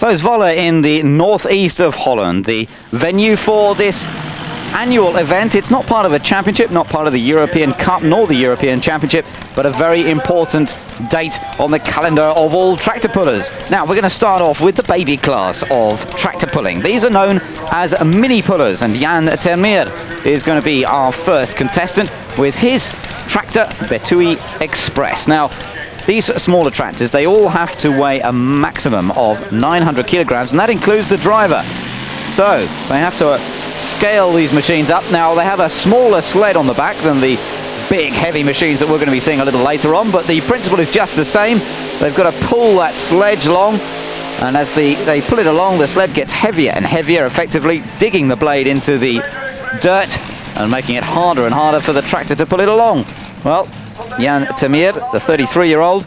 So Zwolle in the northeast of Holland, the venue for this annual event. It's not part of a championship, not part of the European Cup nor the European Championship, but a very important date on the calendar of all tractor pullers. Now we're going to start off with the baby class of tractor pulling. These are known as mini pullers, and Jan Termeer is going to be our first contestant with his tractor Betui Express. Now these smaller tractors, they all have to weigh a maximum of 900 kilograms, and that includes the driver. So they have to scale these machines up. Now they have a smaller sled on the back than the big heavy machines that we're going to be seeing a little later on, but the principle is just the same. They've got to pull that sledge along, and as they pull it along, the sled gets heavier and heavier, effectively digging the blade into the dirt and making it harder and harder for the tractor to pull it along. Well, Jan Termeer, the 33-year-old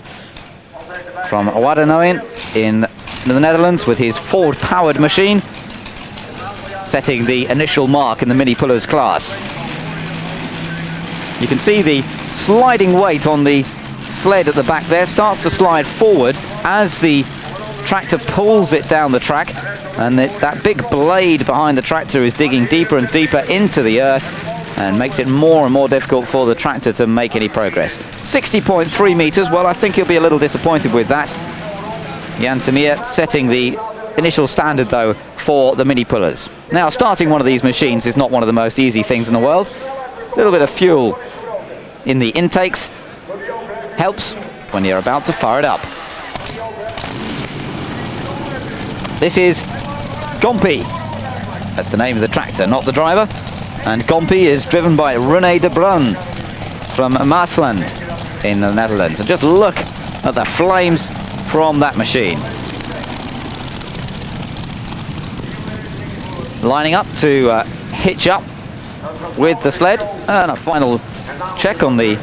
from Wadenoin in the Netherlands, with his forward-powered machine, setting the initial mark in the mini pullers class. You can see the sliding weight on the sled at the back there starts to slide forward as the tractor pulls it down the track, and that big blade behind the tractor is digging deeper and deeper into the earth and makes it more and more difficult for the tractor to make any progress. 60.3 meters, well, I think he'll be a little disappointed with that. Jan Termeer setting the initial standard, though, for the mini pullers. Now, starting one of these machines is not one of the most easy things in the world. A little bit of fuel in the intakes helps when you're about to fire it up. This is Gompie. That's the name of the tractor, not the driver. And Gompie is driven by René de Bruin from Maasland in the Netherlands. And just look at the flames from that machine. Lining up to hitch up with the sled, and a final check on the...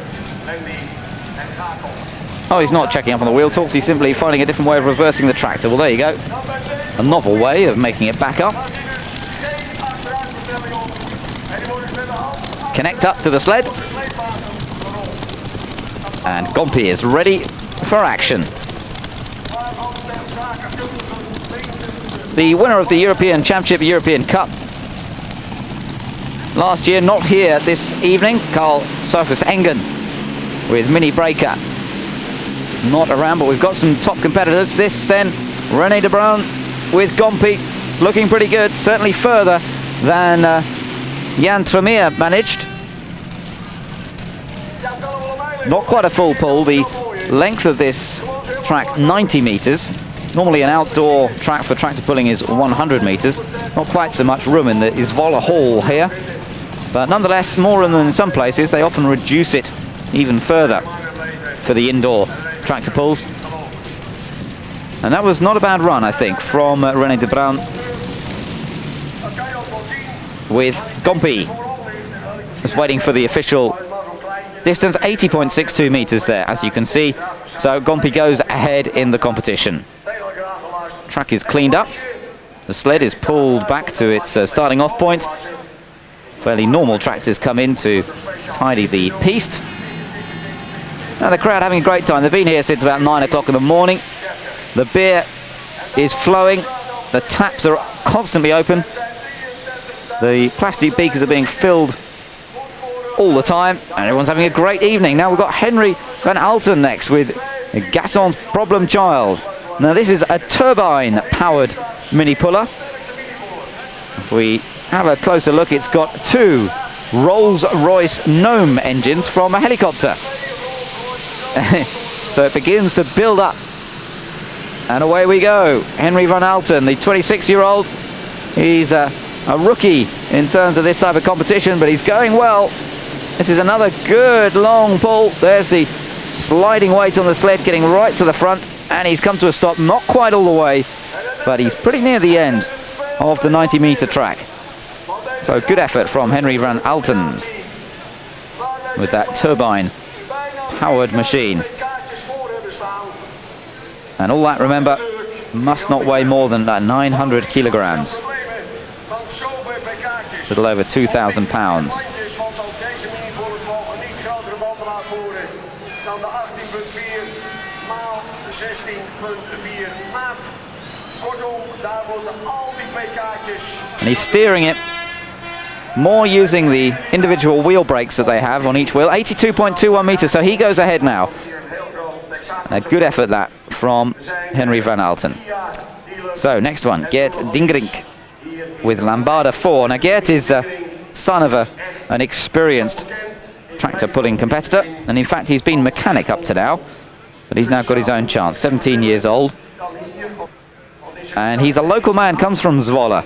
Oh, he's not checking up on the wheel torques, he's simply finding a different way of reversing the tractor. Well, there you go. A novel way of making it back up. Connect up to the sled. And Gompie is ready for action. The winner of the European Championship, European Cup, last year, not here this evening, Carl Sophus Engen with Mini Breaker. Not around, but we've got some top competitors. This then, René de Bruin with Gompie, looking pretty good, certainly further than Jan Termeer managed. Not quite a full pull. The length of this track, 90 meters. Normally an outdoor track for tractor pulling is 100 meters. Not quite so much room in the Zwolle Hall here. But nonetheless, more room than in some places. They often reduce it even further for the indoor tractor pulls. And that was not a bad run, I think, from René de Bruin with Gompie. Just waiting for the official distance, 80.62 meters there, as you can see. So Gompie goes ahead in the competition. Track is cleaned up. The sled is pulled back to its starting off point. Fairly normal tractors come in to tidy the piste. Now the crowd having a great time. They've been here since about 9 o'clock in the morning. The beer is flowing. The taps are constantly open. The plastic beakers are being filled all the time, and everyone's having a great evening. Now we've got Henry van Alten next with Gasson's Problem Child. Now this is a turbine-powered mini puller. If we have a closer look, it's got two Rolls-Royce Gnome engines from a helicopter. So it begins to build up. And away we go. Henry van Alten, the 26-year-old. He's a rookie in terms of this type of competition, but he's going well. This is another good long pull. There's the sliding weight on the sled getting right to the front, and he's come to a stop, not quite all the way, but he's pretty near the end of the 90-meter track. So good effort from Henry van Alten with that turbine-powered machine. And all that, remember, must not weigh more than 900 kilograms. A little over 2,000 pounds. And he's steering it more using the individual wheel brakes that they have on each wheel. 82.21 meters, so he goes ahead now. A good effort that from Henry van Alten. So next one, Geert Dingerink with Lambada 4. Now Geert is son of an experienced tractor pulling competitor, and in fact he's been mechanic up to now, but he's now got his own chance. 17 years old, and he's a local man, comes from Zwolle.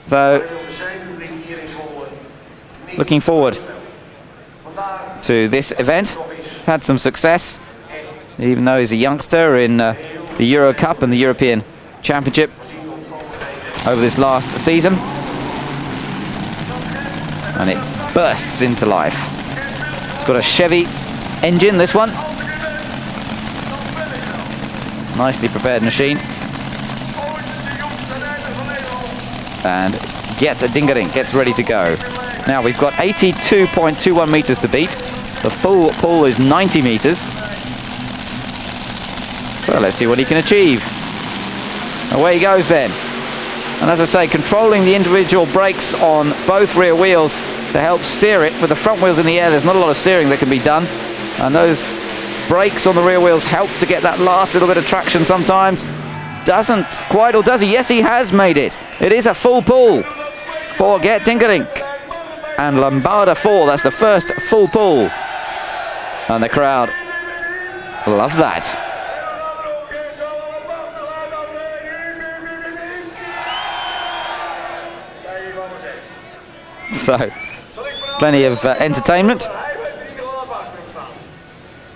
So looking forward to this event. He's had some success, even though he's a youngster, in the Euro Cup and the European Championship over this last season. And it bursts into life. It's got a Chevy engine, this one. Nicely prepared machine. And Geert Dingerink gets ready to go. Now we've got 82.21 meters to beat. The full pull is 90 meters. So let's see what he can achieve. Away he goes then. And as I say, controlling the individual brakes on both rear wheels to help steer it. With the front wheels in the air, there's not a lot of steering that can be done. And those brakes on the rear wheels help to get that last little bit of traction sometimes. Doesn't quite, or does he? Yes, he has made it. It is a full pull for Geert Dingerink. And Lambada 4, that's the first full pull. And the crowd love that. So, plenty of entertainment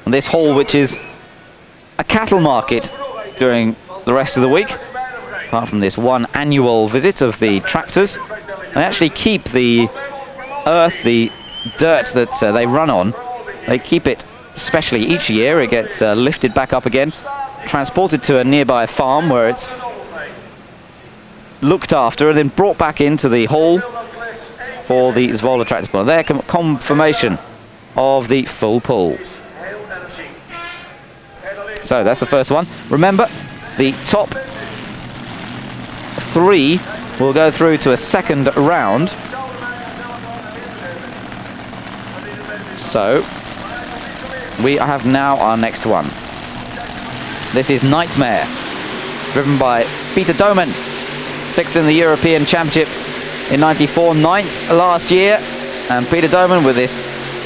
on this hall, which is a cattle market during the rest of the week. Apart from this one annual visit of the tractors, they actually keep the earth, the dirt that they run on, they keep it specially each year. It gets lifted back up again, transported to a nearby farm where it's looked after and then brought back into the hall for the Zwolle tractor pull. Their confirmation of the full pull. So that's the first one. Remember, the top 3 will go through to a second round. So we have now our next one. This is Nightmare, driven by Peter Domen, 6th in the European Championship in '94, 9th last year. And Peter Domen with this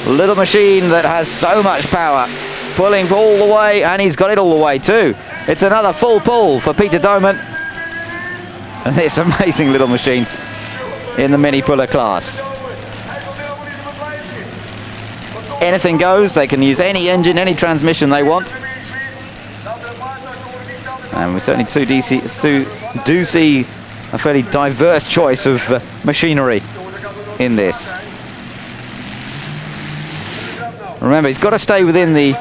little machine that has so much power, pulling all the way, and he's got it all the way too. It's another full pull for Peter Domen. And this amazing little machines in the mini puller class. Anything goes, they can use any engine, any transmission they want. And we certainly do see a fairly diverse choice of machinery in this. Remember, he's got to stay within the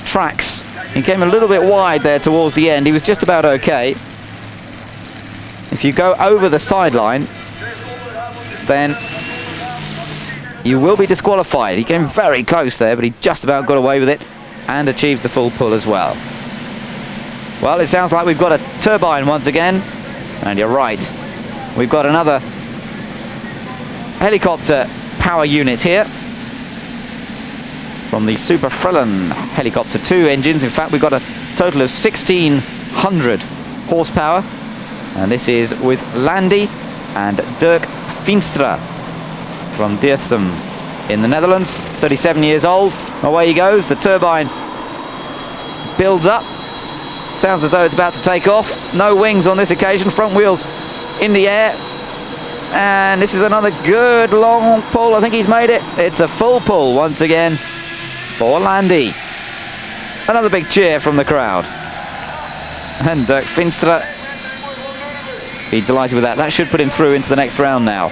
tracks. He came a little bit wide there towards the end. He was just about okay. If you go over the sideline, then you will be disqualified. He came very close there, but he just about got away with it and achieved the full pull as well. Well, it sounds like we've got a turbine once again, and you're right. We've got another helicopter power unit here from the Super Frelon Helicopter 2 engines. In fact, we've got a total of 1,600 horsepower, and this is with Landy and Dirk Veenstra from Diersum in the Netherlands, 37 years old. Away he goes. The turbine builds up. Sounds as though it's about to take off. No wings on this occasion. Front wheels in the air. And this is another good long pull. I think he's made it. It's a full pull once again for Landy. Another big cheer from the crowd. And Dirk Veenstra, be delighted with that. That should put him through into the next round now.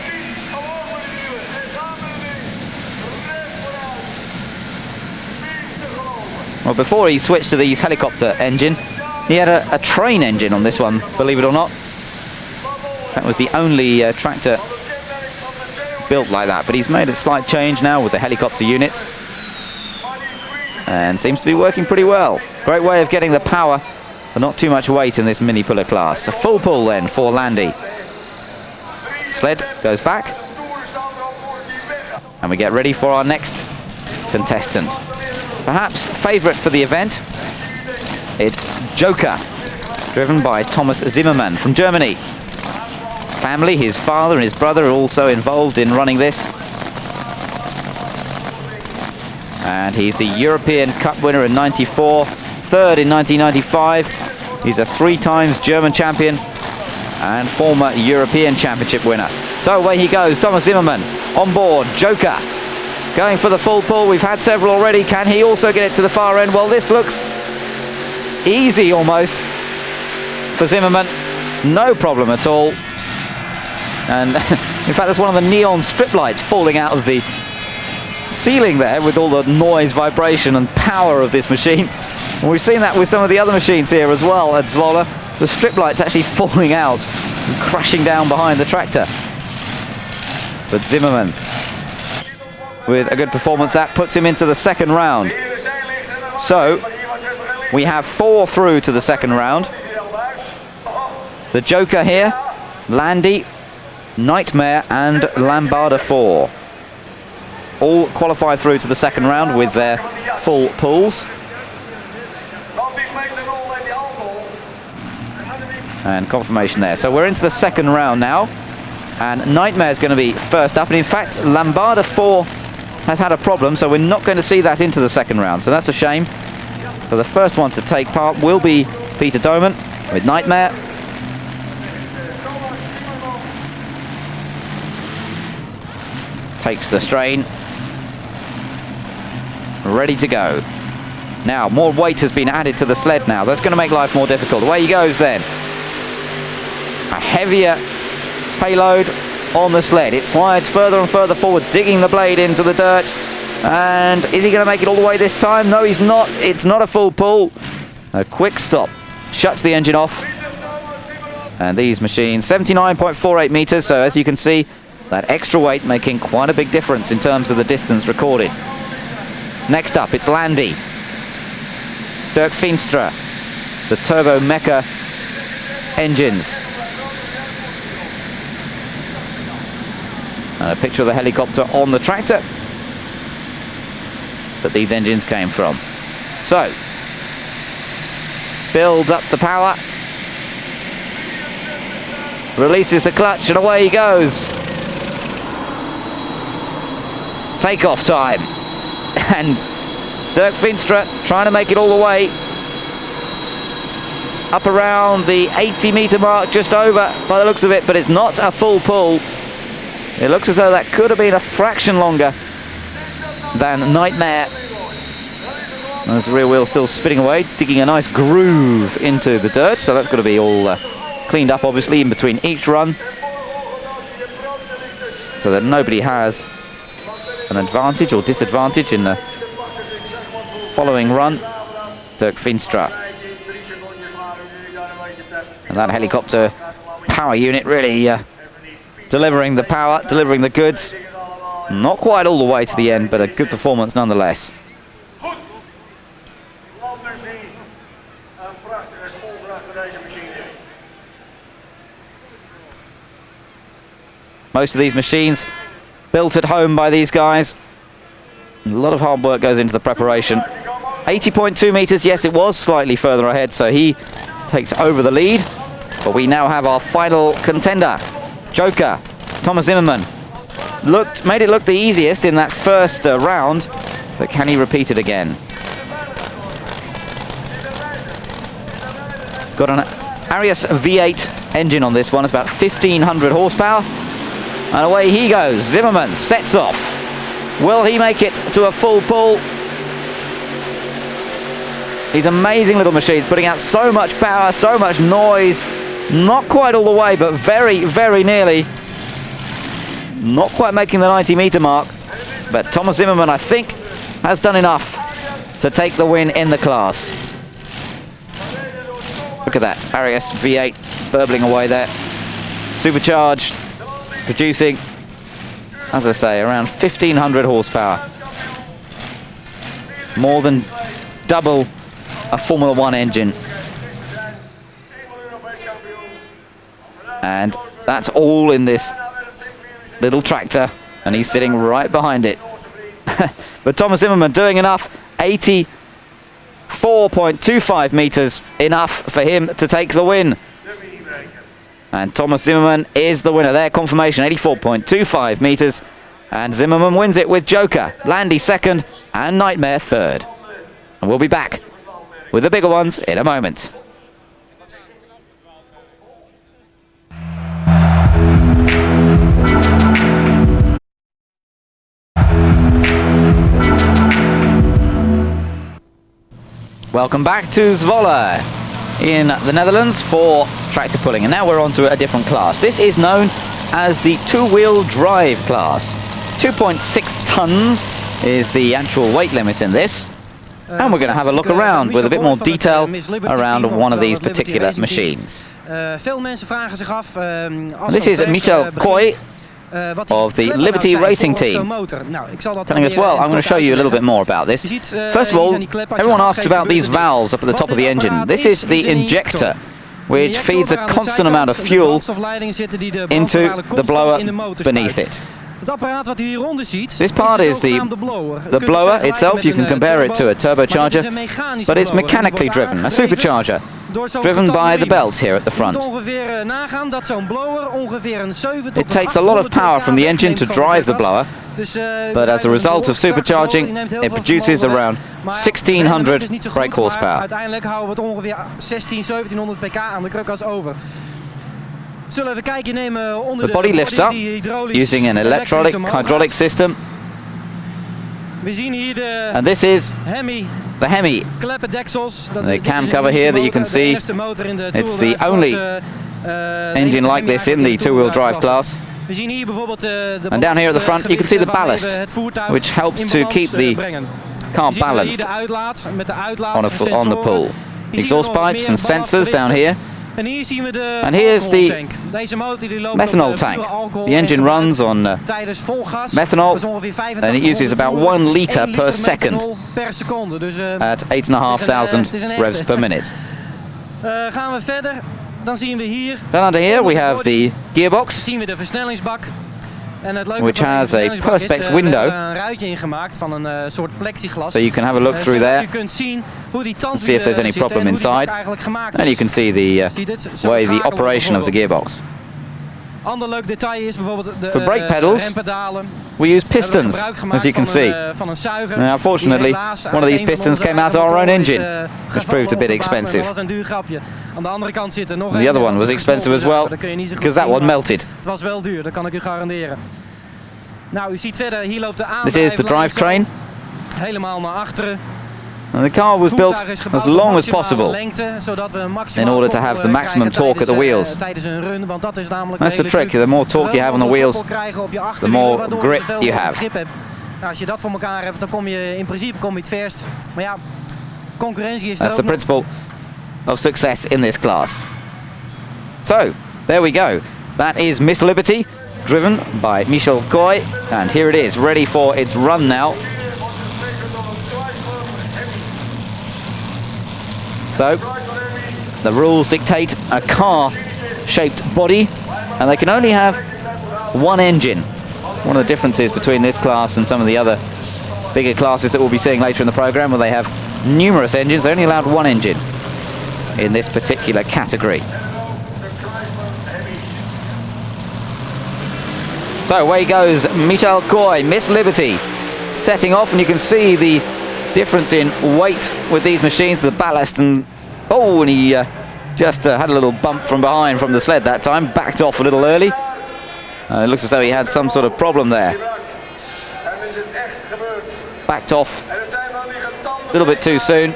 Well, before he switched to these helicopter engine, he had a train engine on this one, believe it or not. That was the only tractor built like that, but he's made a slight change now with the helicopter units and seems to be working pretty well. Great way of getting the power but not too much weight in this mini puller class. A full pull then for Landy. Sled goes back. And we get ready for our next contestant. Perhaps favourite for the event. It's Joker, driven by Thomas Zimmermann from Germany. Family, his father and his brother are also involved in running this. And he's the European Cup winner in '94, third in 1995. He's a 3 times German champion and former European Championship winner. So away he goes, Thomas Zimmermann on board, Joker going for the full pull. We've had several already. Can he also get it to the far end? Well, this looks easy almost for Zimmermann. No problem at all. And in fact, there's one of the neon strip lights falling out of the ceiling there with all the noise, vibration and power of this machine. And we've seen that with some of the other machines here as well at Zwolle. The strip lights actually falling out and crashing down behind the tractor. But Zimmermann, with a good performance, that puts him into the second round. So we have 4 through to the second round. The Joker here, Landy, Nightmare and Lambada 4. All qualify through to the second round with their full pulls. And confirmation there. So we're into the second round now. And Nightmare is going to be first up. And in fact, Lambada 4 has had a problem, so we're not going to see that into the second round. So that's a shame. So the first one to take part will be Peter Doman with Nightmare. Takes the strain. Ready to go. Now, more weight has been added to the sled now. That's going to make life more difficult. Away he goes then. A heavier payload on the sled. It slides further and further forward, digging the blade into the dirt. And is he going to make it all the way this time? No, he's not. It's not a full pull. A quick stop. Shuts the engine off. And these machines, 79.48 meters. So as you can see, that extra weight making quite a big difference in terms of the distance recorded. Next up, it's Landy. Dirk Veenstra, the Turbo Mecha engines. And a picture of the helicopter on the tractor that these engines came from. So, builds up the power, releases the clutch, and away he goes. Takeoff time. And Dirk Veenstra trying to make it all the way up around the 80-meter mark, just over by the looks of it, but it's not a full pull. It looks as though that could have been a fraction longer than Nightmare. There's the rear wheel still spinning away, digging a nice groove into the dirt, so that's got to be all cleaned up, obviously, in between each run, so that nobody has an advantage or disadvantage in the following run. Dirk Veenstra. And that helicopter power unit really delivering the power, delivering the goods. Not quite all the way to the end, but a good performance nonetheless. Most of these machines built at home by these guys. A lot of hard work goes into the preparation. 80.2 meters, yes, it was slightly further ahead, so he takes over the lead. But we now have our final contender, Joker, Thomas Zimmermann. Made it look the easiest in that first round, but can he repeat it again? Got an Arias V8 engine on this one. It's about 1,500 horsepower. And away he goes. Zimmermann sets off. Will he make it to a full pull? These amazing little machines putting out so much power, so much noise. Not quite all the way, but very, very nearly. Not quite making the 90-meter mark. But Thomas Zimmermann, I think, has done enough to take the win in the class. Look at that. Arias V8 burbling away there. Supercharged. Producing, as I say, around 1,500 horsepower. More than double a Formula 1 engine. And that's all in this little tractor, and he's sitting right behind it. But Thomas Zimmermann doing enough, 84.25 meters, enough for him to take the win. And Thomas Zimmermann is the winner there, confirmation, 84.25 meters. And Zimmermann wins it with Joker, Landy second, and Nightmare third. And we'll be back with the bigger ones in a moment. Welcome back to Zwolle in the Netherlands for tractor pulling. And now we're on to a different class. This is known as the two-wheel drive class. 2.6 tons is the actual weight limit in this. And we're going to have a look around with a bit more detail around one of these particular machines. This is Michel Kooi of the Liberty Racing team, telling us, well, I'm going to show you a little bit more about this. First of all, everyone asks about these valves up at the top of the engine. This is the injector, which feeds a constant amount of fuel into the blower beneath it. This part is the blower itself. You can compare it to a turbocharger, but it's mechanically driven, a supercharger, driven by the belt here at the front. It takes a lot of power from the engine to drive the blower, but as a result of supercharging, it produces around 1600 brake horsepower. The body lifts up using an hydraulic system. And this is the Hemi. The cam cover here that you can see, it's the only engine like this in the two-wheel drive class. And down here at the front you can see the ballast, which helps to keep the car balanced on the pull. Exhaust pipes and sensors down here. And here's the methanol tank. The engine runs on methanol, and it uses about 1 litre per second at 8,500 revs per minute. Then under here we have the gearbox, which has a perspex window, so you can have a look through there and see if there's any problem inside, and you can see the way the operation of the gearbox. For brake pedals, we use pistons, as you can see. Now, unfortunately, one of these pistons came out of our own engine, which proved a bit expensive. And the other one was expensive as well, because that one melted. This is the drivetrain. And the car was built as long as possible in order to have the maximum torque at the wheels. That's the trick. The more torque you have on the wheels, the more grip you have. That's the principle of success in this class. So, there we go. That is Miss Liberty, driven by Michel Kooi, and here it is, ready for its run now. So, the rules dictate a car-shaped body, and they can only have one engine. One of the differences between this class and some of the other bigger classes that we'll be seeing later in the program, where they have numerous engines, they're only allowed one engine in this particular category. So away goes Michel Kooi, Miss Liberty, setting off, and you can see the difference in weight with these machines, the ballast, and oh, and he just had a little bump from behind from the sled that time, backed off a little early. It looks as though he had some sort of problem there. Backed off a little bit too soon,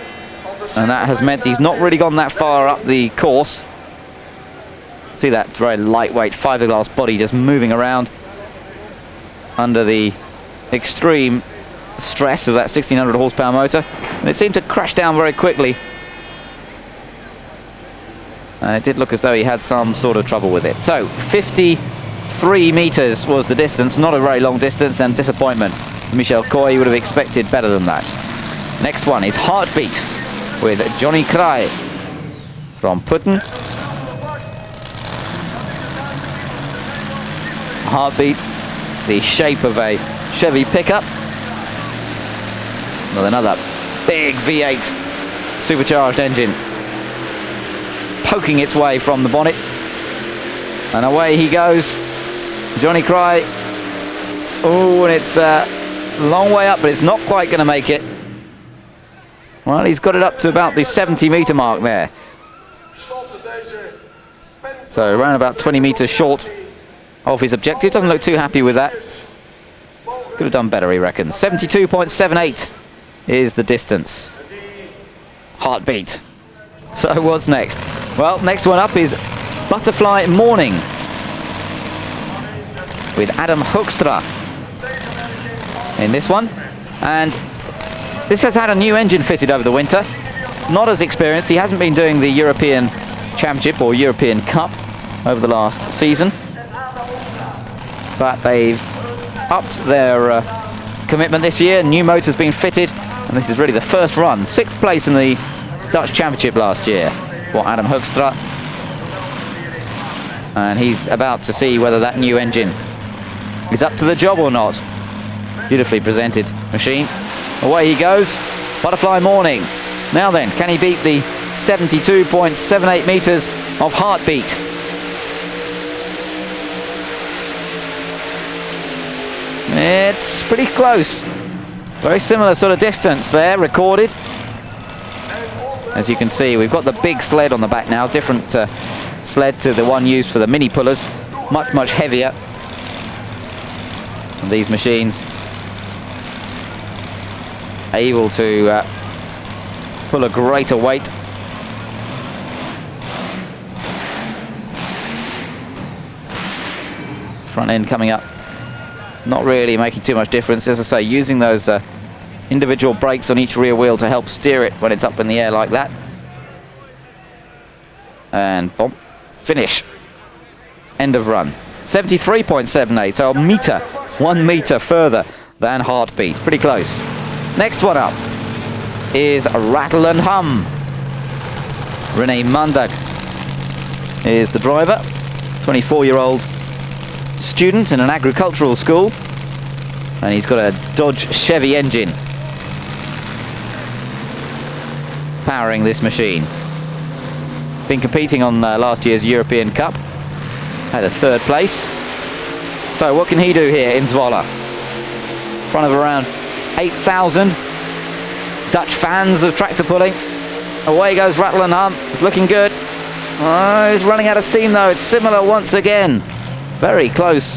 and that has meant he's not really gone that far up the course. See that very lightweight fiberglass body just moving around under the extreme stress of that 1600 horsepower motor, and it seemed to crash down very quickly, and it did look as though he had some sort of trouble with it. So 53 meters was the distance, not a very long distance, and disappointment. Michel Kooi would have expected better than that. Next one is Heartbeat with Johnny Kraai from Putten. Heartbeat, the shape of a Chevy pickup, with another big V8 supercharged engine poking its way from the bonnet. And away he goes, Johnny Cry. Oh, and it's a long way up, but it's not quite going to make it. Well, he's got it up to about the 70-meter mark there. So around about 20 meters short of his objective. Doesn't look too happy with that. Could have done better, he reckons. 72.78 is the distance. Heartbeat. So what's next? Well, next one up is Butterfly Morning with Adam Hoekstra in this one. And this has had a new engine fitted over the winter. Not as experienced. He hasn't been doing the European Championship or European Cup over the last season. But they've upped their commitment this year. New motor's been fitted. And this is really the first run. 6th place in the Dutch Championship last year for Adam Hoekstra. And he's about to see whether that new engine is up to the job or not. Beautifully presented machine. Away he goes. Butterfly Morning. Now then, can he beat the 72.78 meters of Heartbeat? It's pretty close. Very similar sort of distance there recorded. As you can see, we've got the big sled on the back now. Different sled to the one used for the mini pullers. Much, much heavier. And these machines able to pull a greater weight. Front end coming up, not really making too much difference. As I say, using those individual brakes on each rear wheel to help steer it when it's up in the air like that. And boom, finish. End of run. 73.78, so a meter, 1 meter further than Heartbeat. Pretty close. Next one up is Rattle and Hum. René Mandag is the driver, 24-year-old student in an agricultural school, and he's got a Dodge Chevy engine powering this machine. Been competing on last year's European Cup, had a 3rd place. So what can he do here in Zwolle? In front of around 8,000 Dutch fans of tractor pulling. Away goes Rattle and Hum. It's looking good. Oh, he's running out of steam though. It's similar once again. Very close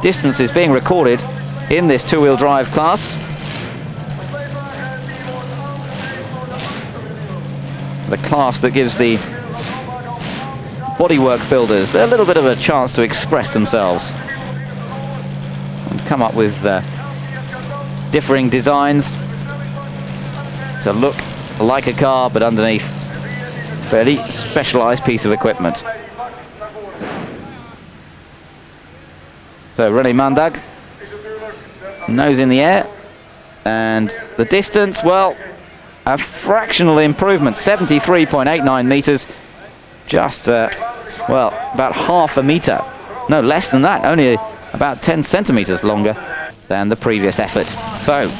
distances being recorded in this 2-wheel drive class. The class that gives the bodywork builders a little bit of a chance to express themselves and come up with differing designs to look like a car, but underneath a fairly specialized piece of equipment. So René Mandag, nose in the air, and the distance, well, a fractional improvement, 73.89 meters, just well, about half a meter, no less than that, only about 10 centimeters longer than the previous effort. So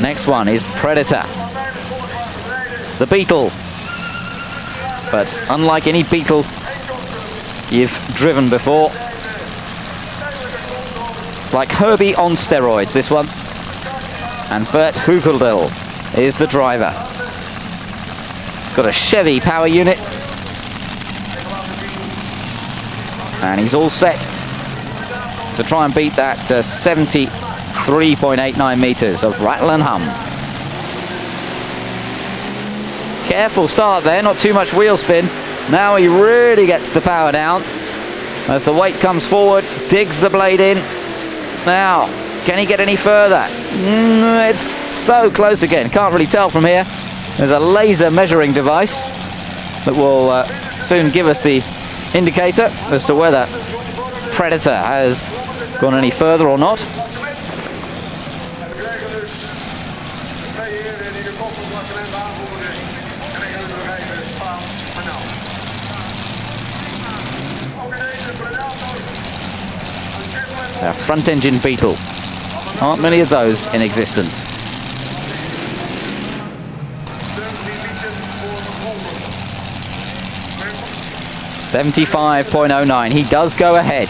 next one is Predator, the Beetle, but unlike any Beetle you've driven before, it's like Herbie on steroids, this one. And Bert Hugeldil is the driver. He's got a Chevy power unit, and he's all set to try and beat that 73.89 meters of Rattle and Hum. Careful start there, not too much wheel spin. Now he really gets the power down as the weight comes forward, digs the blade in. Now, can he get any further? It's so close again, can't really tell from here. There's a laser measuring device that will soon give us the indicator as to whether Predator has gone any further or not. A front engine Beetle. Aren't many of those in existence. 75.09. He does go ahead.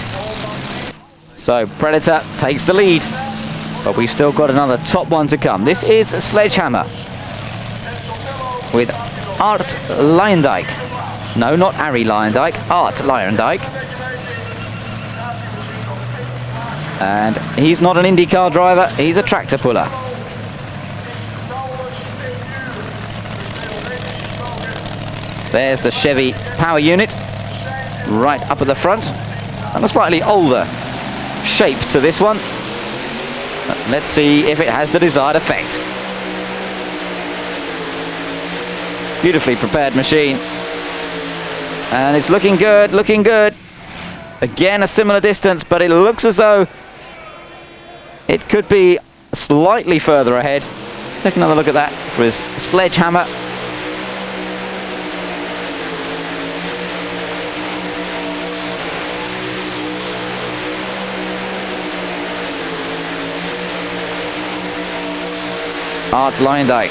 So Predator takes the lead, but we've still got another top one to come. This is Sledgehammer with Art Leyendijk. No, not Arie Leyendijk, Art Leyendijk. And he's not an IndyCar driver, he's a tractor puller. There's the Chevy power unit, right up at the front. And a slightly older shape to this one. Let's see if it has the desired effect. Beautifully prepared machine. And it's looking good, looking good. Again, a similar distance, but it looks as though it could be slightly further ahead. Take another look at that for his Sledgehammer. Art Leyendijk.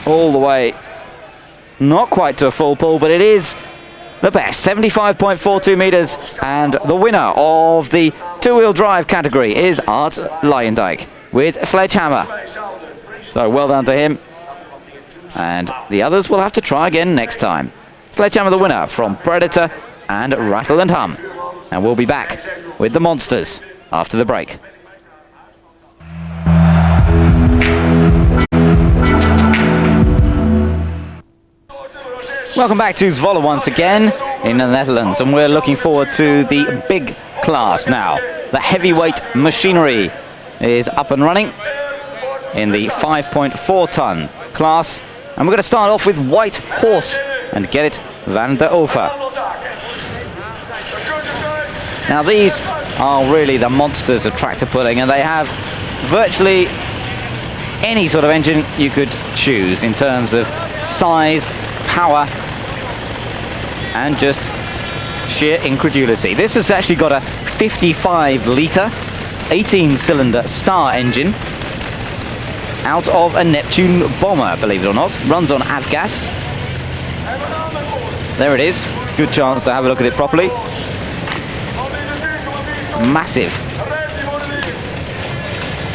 All the way, not quite to a full pull, but it is the best. 75.42 meters, and the winner of the two-wheel drive category is Art Leyendijk with Sledgehammer. So well done to him, and the others will have to try again next time. Sledgehammer the winner from Predator and Rattle and Hum, and we'll be back with the monsters after the break. Welcome back to Zwolle once again in the Netherlands, and we're looking forward to the big class now. The heavyweight machinery is up and running in the 5.4 ton class, and we're going to start off with White Horse and Gerrit van der Over. Now these are really the monsters of tractor pulling, and they have virtually any sort of engine you could choose in terms of size, power, and just sheer incredulity. This has actually got a 55-litre, 18-cylinder Star engine out of a Neptune bomber, believe it or not. Runs on avgas. There it is. Good chance to have a look at it properly. Massive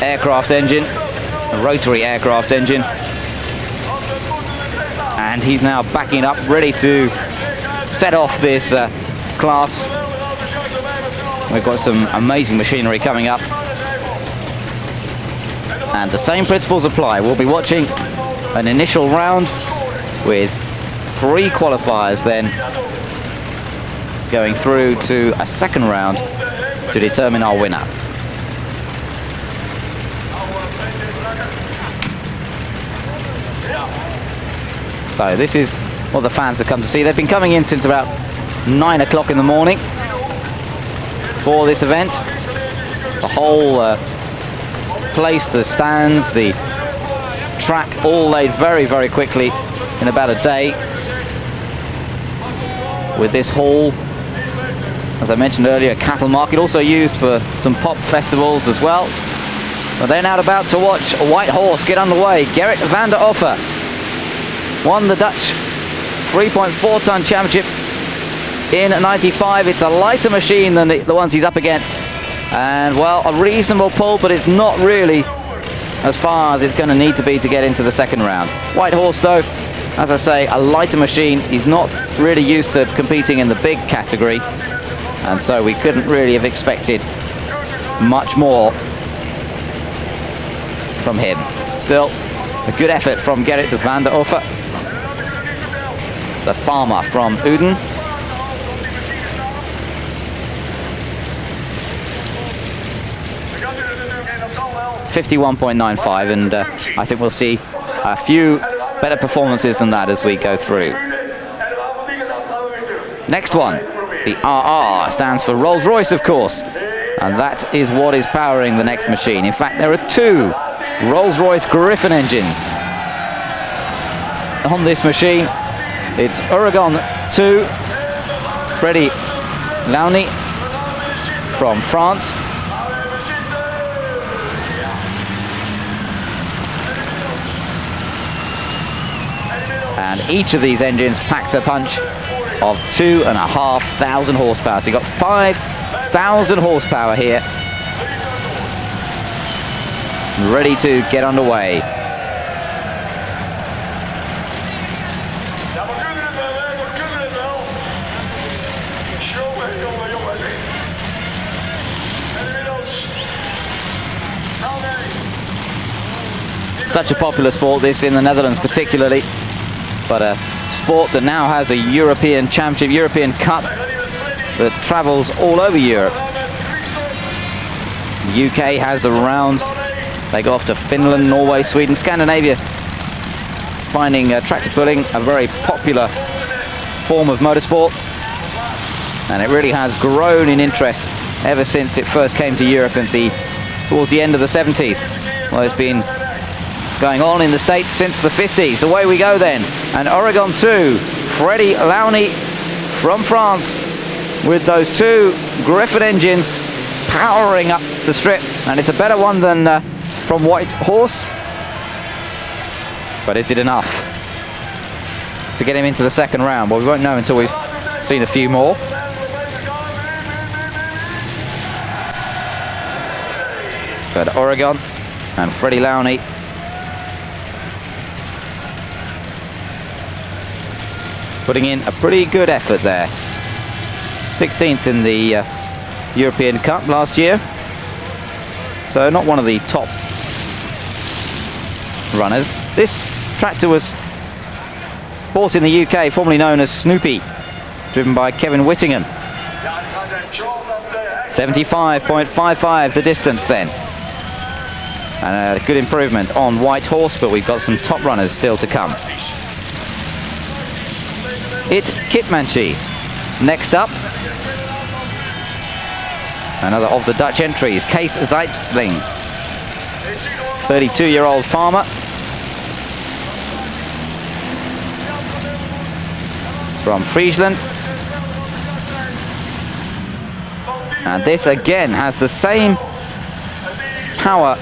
aircraft engine, a rotary aircraft engine. And he's now backing up, ready to set off this class. We've got some amazing machinery coming up. And the same principles apply. We'll be watching an initial round with 3 qualifiers, then going through to a second round to determine our winner. So this is what the fans have come to see. They've been coming in since about 9 o'clock in the morning for this event. The whole place, the stands, the track, all laid very, very quickly in about a day. With this hall, as I mentioned earlier, a cattle market, also used for some pop festivals as well. But they're now about to watch a White Horse get underway. Gerrit van der Over won the Dutch 3.4 ton championship in '95. It's a lighter machine than the ones he's up against. And well, a reasonable pull, but it's not really as far as it's going to need to be to get into the second round. White Horse, though, as I say, a lighter machine. He's not really used to competing in the big category, and so we couldn't really have expected much more from him. Still, a good effort from Gerrit van der Over, the farmer from Uden. .95, and I think we'll see a few better performances than that as we go through. Next one, the RR stands for Rolls-Royce, of course, and that is what is powering the next machine. In fact, there are 2 Rolls-Royce Griffon engines on this machine. It's Oregon 2 Freddy Launi from France. And each of these engines packs a punch of 2,500 horsepower. So you've got 5,000 horsepower here, ready to get underway. Such a popular sport, this, in the Netherlands particularly, but a sport that now has a European Championship, European Cup that travels all over Europe. The UK has a round. They go off to Finland, Norway, Sweden, Scandinavia, finding tractor pulling a very popular form of motorsport. And it really has grown in interest ever since it first came to Europe towards the end of the 70s. Well, it's been going on in the States since the 50s. Away we go then. And Oregon 2, Freddy Launi from France with those two Griffin engines powering up the strip. And it's a better one than from White Horse. But is it enough to get him into the second round? Well, we won't know until we've seen a few more. But Oregon and Freddy Launi putting in a pretty good effort there. 16th in the European Cup last year. So not one of the top runners. This tractor was bought in the UK, formerly known as Snoopy, driven by Kevin Whittingham. 75.55 the distance then. And a good improvement on White Horse, but we've got some top runners still to come. Kitmanchi next up. Another of the Dutch entries, Kees Zeitsling, 32-year-old farmer from Friesland. And this again has the same power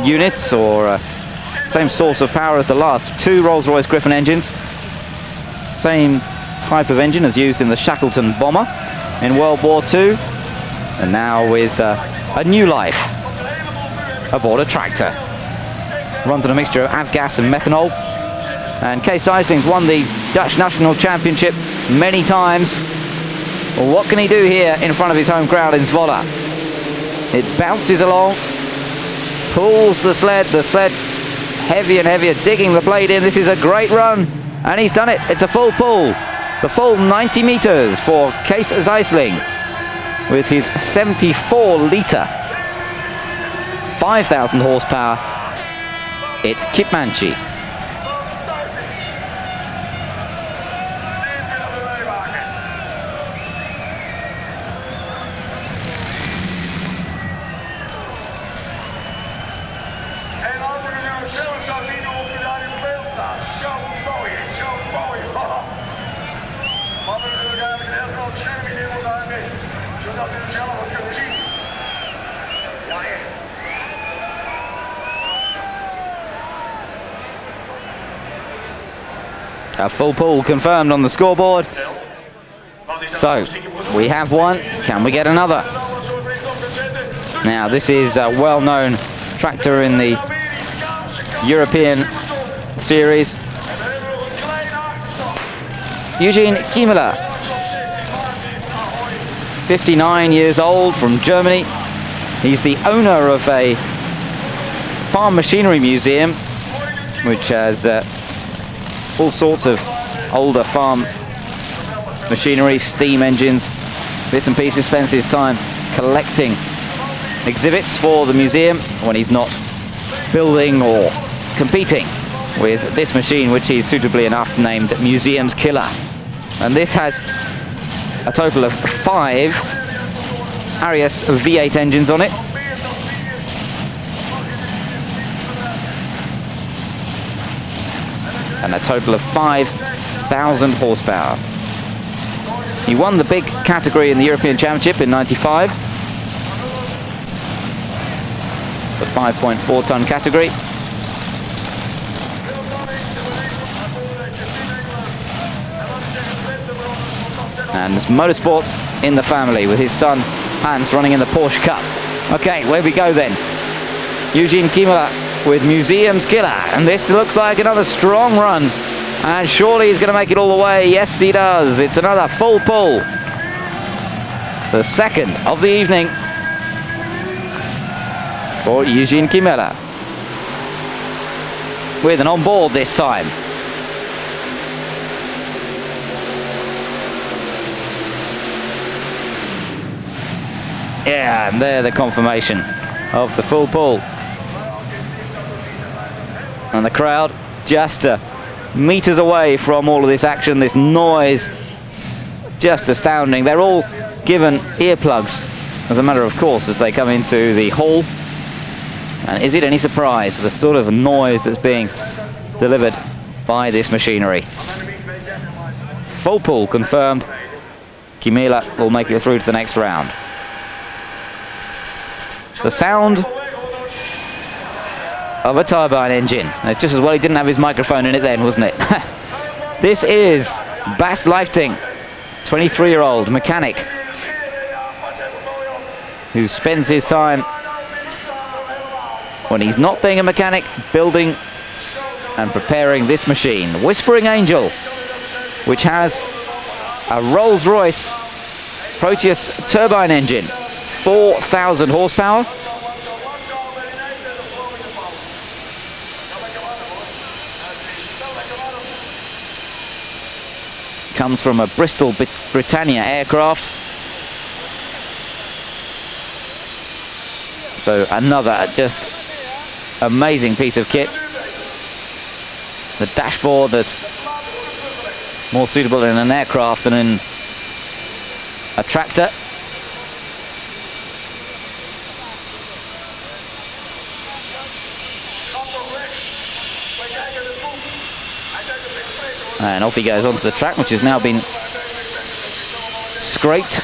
units, or same source of power as the last two Rolls-Royce Griffin engines. Same type of engine as used in the Shackleton bomber in World War II, and now with a new life aboard a tractor. Runs on a mixture of avgas and methanol. And Kees Zeisling's won the Dutch National Championship many times. Well, what can he do here in front of his home crowd in Zwolle? It bounces along, pulls the sled heavier and heavier, digging the blade in. This is a great run, and he's done it. It's a full pull, the full 90 meters for Kees Zeisling with his 74-litre, 5,000 horsepower. It's Kitmanchi. A full pull confirmed on the scoreboard. So we have one. Can we get another? Now this is a well-known tractor in the European series. Eugene Kiemler, 59 years old, from Germany. He's the owner of a farm machinery museum which has all sorts of older farm machinery, steam engines, bits and pieces. Spends his time collecting exhibits for the museum when he's not building or competing with this machine, which he's suitably enough named Museum's Killer. And this has a total of 5 Arias V8 engines on it. And a total of 5,000 horsepower. He won the big category in the European Championship in '95. The 5.4 ton category. And it's motorsport in the family with his son Hans running in the Porsche Cup. Okay, where we go then. Eugene Kimmler with Museum's Killer, and this looks like another strong run, and surely he's going to make it all the way. Yes, he does. It's another full pull, the second of the evening for Eugene Kimmler, with an on-board this time. Yeah, and there the confirmation of the full pull. And the crowd just meters away from all of this action, this noise, just astounding. They're all given earplugs, as a matter of course, as they come into the hall. And is it any surprise the sort of noise that's being delivered by this machinery? Full pull confirmed. Kimmler will make it through to the next round. The sound of a turbine engine. It's just as well he didn't have his microphone in it then, wasn't it? This is Bas Leifting, 23-year-old mechanic who spends his time, when he's not being a mechanic, building and preparing this machine. Whispering Angel, which has a Rolls-Royce Proteus turbine engine, 4,000 horsepower. Comes from a Bristol Britannia aircraft. So another just amazing piece of kit. The dashboard that's more suitable in an aircraft than in a tractor. And off he goes onto the track, which has now been scraped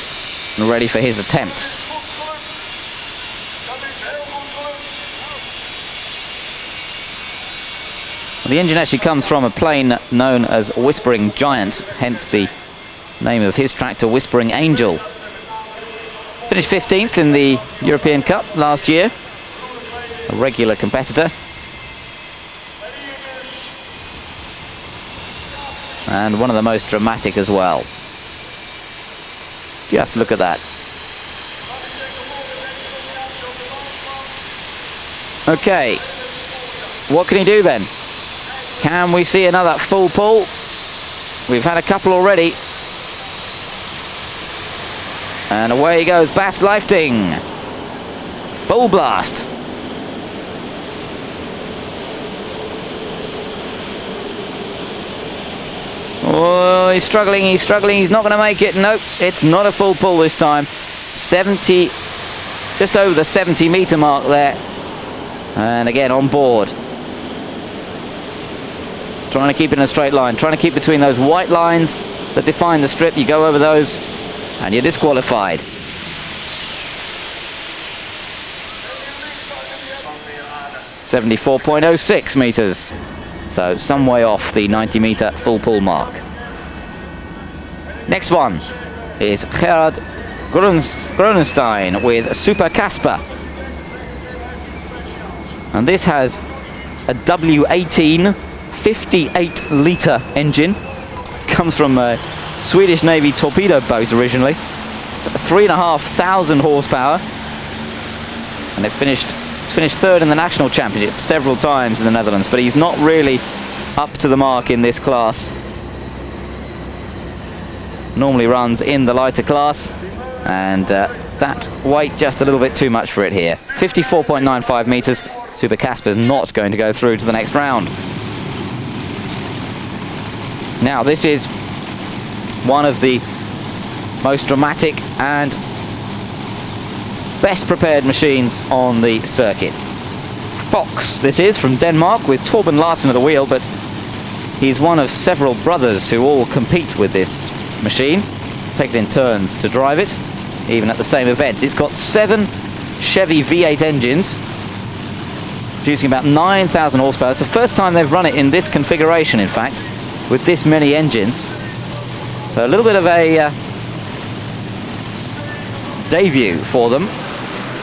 and ready for his attempt. Well, the engine actually comes from a plane known as Whispering Giant, hence the name of his tractor, Whispering Angel. Finished 15th in the European Cup last year, a regular competitor. And one of the most dramatic as well. Just look at that. Okay, what can he do then? Can we see another full pull? We've had a couple already. And away he goes, Bas Leifting. Full blast. Oh, he's struggling, he's not going to make it. Nope, it's not a full pull this time. 70, just over the 70-meter mark there. And again, on board. Trying to keep it in a straight line, trying to keep between those white lines that define the strip. You go over those, and you're disqualified. .74.06 meters. So some way off the 90-meter full pull mark. Next one is Gerard Gronenstein with Super Casper. And this has a W18 58-litre engine. Comes from a Swedish Navy torpedo boat originally. It's 3,500 horsepower. And they finished third in the national championship several times in the Netherlands, but he's not really up to the mark in this class. Normally runs in the lighter class, and that weight just a little bit too much for it here. 54.95 meters. Super Casper's not going to go through to the next round. Now this is one of the most dramatic and best prepared machines on the circuit. Fox, this is, from Denmark, with Torben Larsen at the wheel, but he's one of several brothers who all compete with this machine. take it in turns to drive it, even at the same event. It's got 7 Chevy V8 engines, producing about 9,000 horsepower. It's the first time they've run it in this configuration, in fact, with this many engines. So a little bit of a debut for them.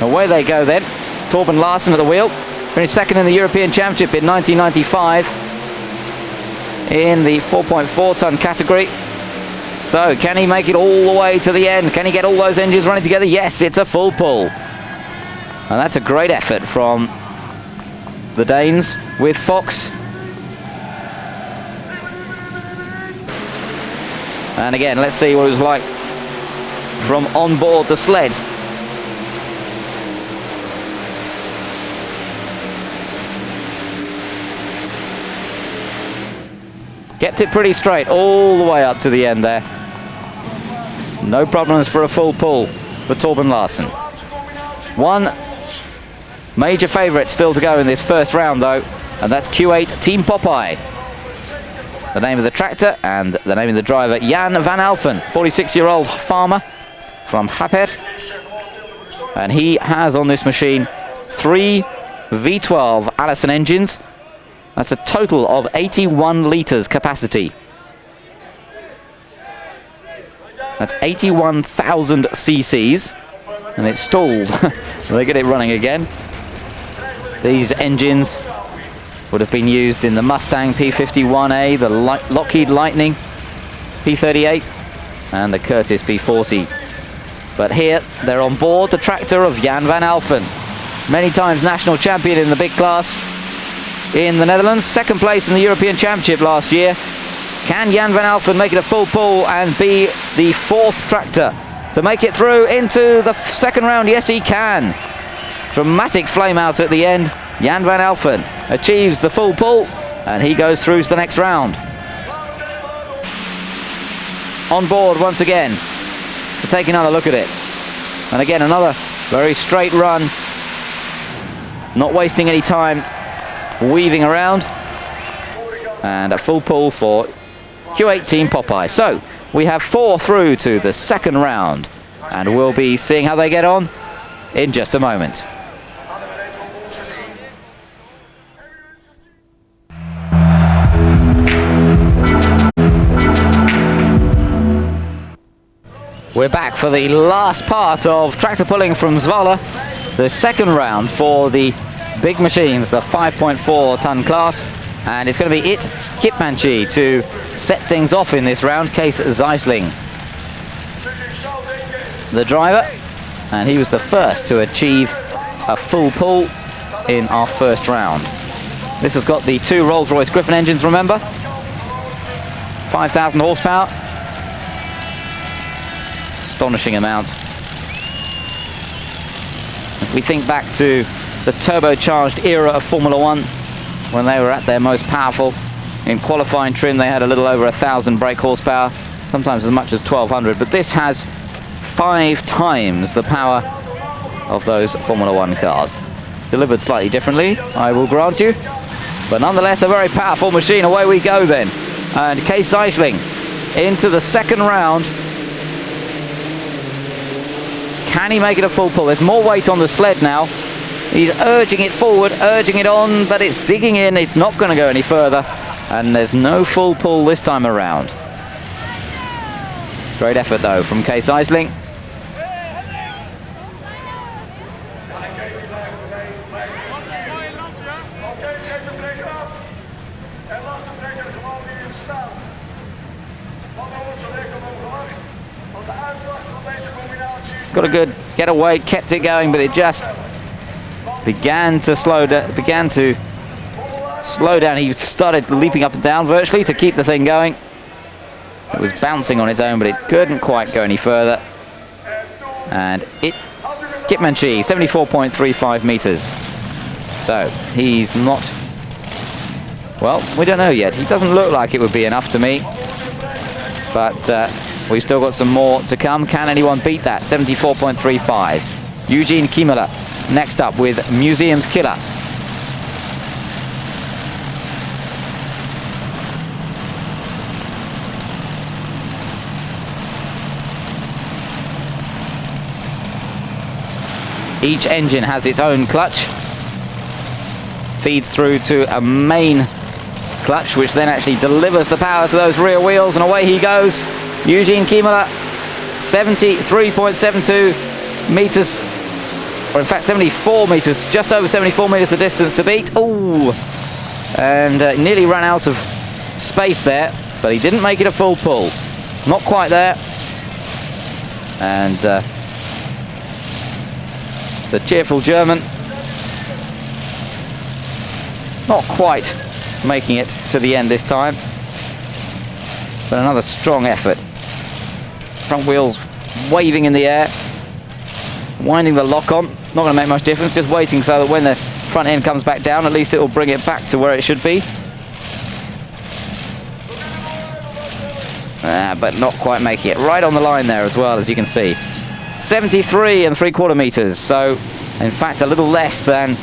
Away they go then. Torben Larsen at the wheel. Finished second in the European Championship in 1995 in the 4.4 ton category. So can he make it all the way to the end? Can he get all those engines running together? Yes, it's a full pull. And that's a great effort from the Danes with Fox. And again, let's see what it was like from on board the sled. Kept it pretty straight all the way up to the end there. No problems for a full pull for Torben Larsen. One major favourite still to go in this first round though, and that's Q8 Team Popeye. The name of the tractor and the name of the driver, Jan van Alphen, 46-year-old farmer from Hapert. And he has on this machine 3 V12 Allison engines. That's a total of 81 litres capacity. That's 81,000 cc's, and it's stalled. They get it running again. These engines would have been used in the Mustang P51A, the Lockheed Lightning P38, and the Curtiss P40. But here, they're on board the tractor of Jan van Alphen. Many times national champion in the big class in the Netherlands. Second place in the European Championship last year. Can Jan van Alphen make it a full pull and be the 4th tractor to make it through into the second round? Yes, he can. Dramatic flame out at the end. Jan van Alphen achieves the full pull and he goes through to the next round. On board once again to take another look at it. And again, another very straight run. Not wasting any time weaving around. And a full pull for Q8 Team Popeye. So we have 4 through to the second round, and we'll be seeing how they get on in just a moment. We're back for the last part of tractor pulling from Zwolle, the second round for the big machines, the 5.4 ton class. And it's going to be Kipmanchi to set things off in this round. Kees Zeisling, the driver, and he was the first to achieve a full pull in our first round. This has got the 2 Rolls-Royce Griffon engines, remember? 5,000 horsepower. Astonishing amount. If we think back to the turbocharged era of Formula 1, when they were at their most powerful, in qualifying trim they had a little over 1,000 brake horsepower, sometimes as much as 1,200, but this has 5 times the power of those Formula 1 cars. Delivered slightly differently, I will grant you, but nonetheless a very powerful machine. Away we go then, and Kees Zeisling into the second round. Can he make it a full pull? There's more weight on the sled now. He's urging it forward, urging it on, but it's digging in. It's not going to go any further. And there's no full pull this time around. Great effort, though, from Kees Zeisling. Got a good getaway, kept it going, but it just began to slow down. He started leaping up and down virtually to keep the thing going. It was bouncing on its own, but it couldn't quite go any further. And Kipmanchi, 74.35 meters. So he's not, well, we don't know yet. He doesn't look like it would be enough to me. But we've still got some more to come. Can anyone beat that? 74.35. Eugene Kiemler next up with Museum's Killer. Each engine has its own clutch. Feeds through to a main clutch, which then actually delivers the power to those rear wheels, and away he goes. Eugene Kiemler, 73.72 meters, or in fact 74 meters, just over 74 meters the distance to beat. Oh, and nearly ran out of space there, but he didn't make it a full pull. Not quite there. And the cheerful German not quite making it to the end this time, but another strong effort. Front wheels waving in the air, winding the lock on. Not going to make much difference, just waiting so that when the front end comes back down, at least it will bring it back to where it should be. But not quite making it. Right on the line there as well, as you can see. 73.75 meters, so in fact a little less than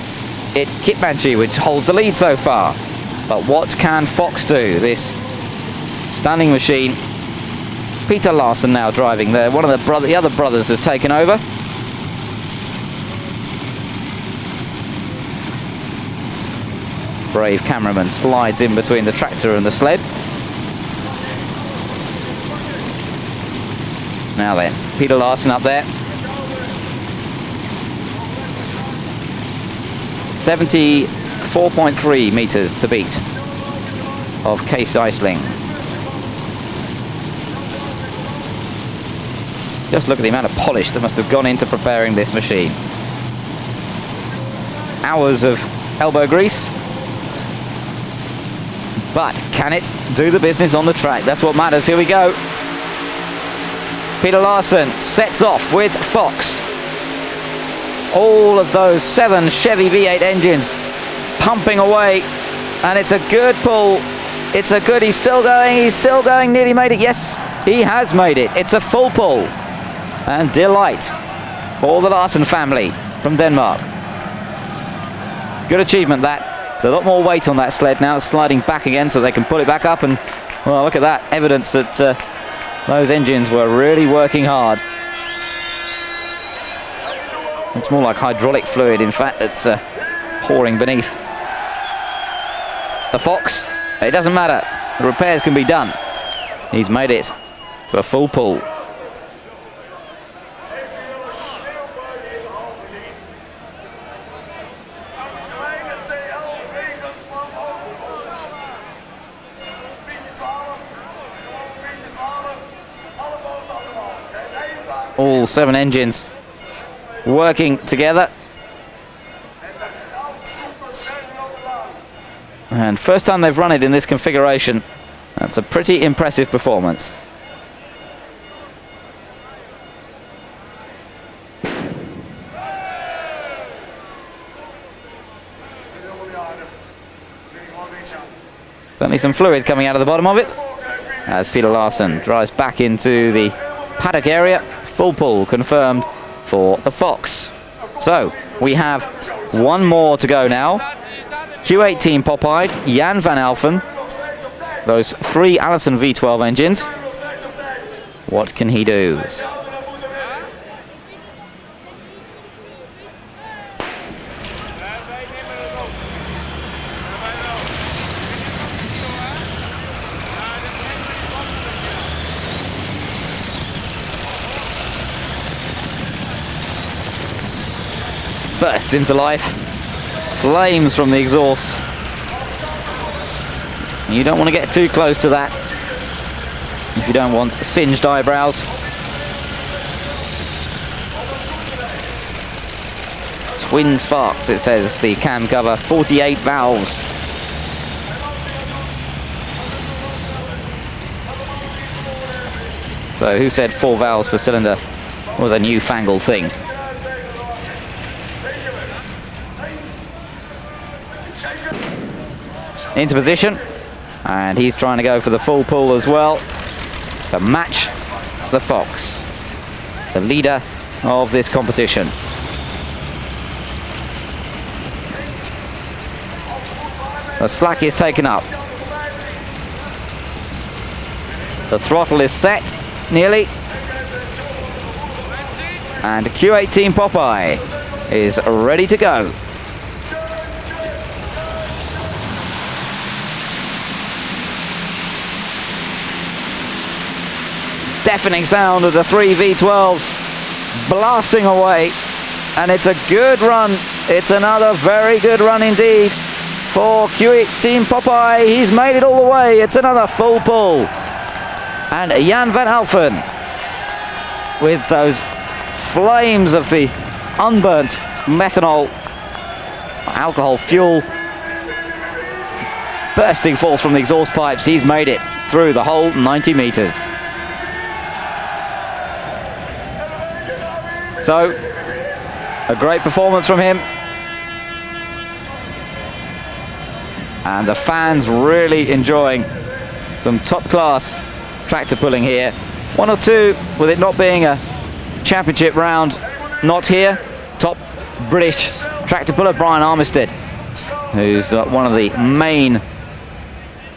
Kitmanchi, which holds the lead so far. But what can Fox do? This stunning machine. Peter Larsen now driving there. One of the other brothers has taken over. Brave cameraman slides in between the tractor and the sled. Now then, Peter Larsen up there. 74.3 meters to beat of Cees Eisling. Just look at the amount of polish that must have gone into preparing this machine. Hours of elbow grease. But can it do the business on the track? That's what matters. Here we go. Peter Larsen sets off with Fox. All of those 7 Chevy V8 engines pumping away, and it's a good pull. It's a good, he's still going, nearly made it. Yes, he has made it. It's a full pull. And delight for the Larsen family from Denmark. Good achievement that. There's a lot more weight on that sled now. It's sliding back again so they can pull it back up, and well, look at that evidence that those engines were really working hard. It's more like hydraulic fluid, in fact, that's pouring beneath the Fox. It doesn't matter. The repairs can be done. He's made it to a full pull. All 7 engines working together. And first time they've run it in this configuration. That's a pretty impressive performance. Certainly some fluid coming out of the bottom of it as Peter Larsen drives back into the paddock area. Full pull confirmed for the Fox. So we have one more to go now. Q18 Popeye, Jan van Alphen. Those 3 Allison V12 engines. What can he do? Bursts into life. Flames from the exhaust. You don't want to get too close to that if you don't want singed eyebrows. Twin sparks, it says, the cam cover, 48 valves. So who said 4 valves per cylinder was a newfangled thing? Into position, and he's trying to go for the full pull as well to match the Fox, the leader of this competition. The slack is taken up. The throttle is set, nearly. And Q18 Popeye is ready to go. Deafening sound of the 3 V12s blasting away, and it's a good run. It's another very good run indeed for Q8 Team Popeye. He's made it all the way. It's another full pull, and Jan van Alphen with those flames of the unburnt methanol alcohol fuel bursting forth from the exhaust pipes. He's made it through the whole 90 meters. So, a great performance from him. And the fans really enjoying some top-class tractor pulling here. 1 or 2, with it not being a championship round, not here. Top British tractor puller Brian Armistead, who's one of the main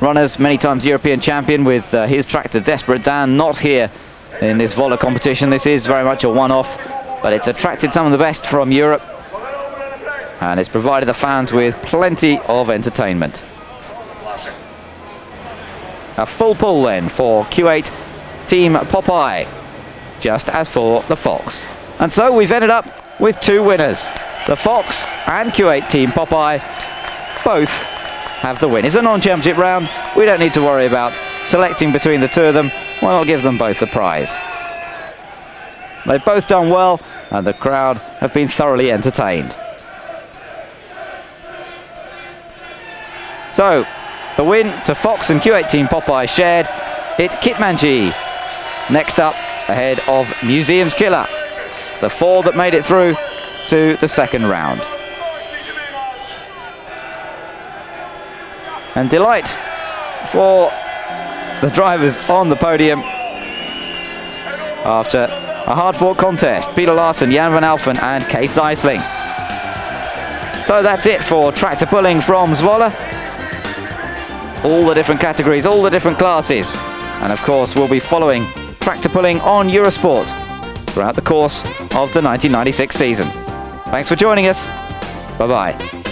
runners, many times European champion with his tractor Desperate Dan, not here in this Zwolle competition. This is very much a one-off, but it's attracted some of the best from Europe, and it's provided the fans with plenty of entertainment. A full pull then for Q8 Team Popeye, just as for the Fox. And so we've ended up with 2 winners. The Fox and Q8 Team Popeye both have the win. It's a non-championship round. We don't need to worry about selecting between the 2 of them. Well, I'll give them both the prize. They've both done well, and the crowd have been thoroughly entertained. So, the win to Fox and Q8 Team Popeye shared hit Kitmanji. Next up, ahead of Museum's Killer, the 4 that made it through to the second round. And delight for the drivers on the podium after a hard-fought contest. Peter Larsen, Jan van Alphen and Kees Zeisling. So that's it for tractor pulling from Zwolle. All the different categories, all the different classes. And of course, we'll be following tractor pulling on Eurosport throughout the course of the 1996 season. Thanks for joining us. Bye-bye.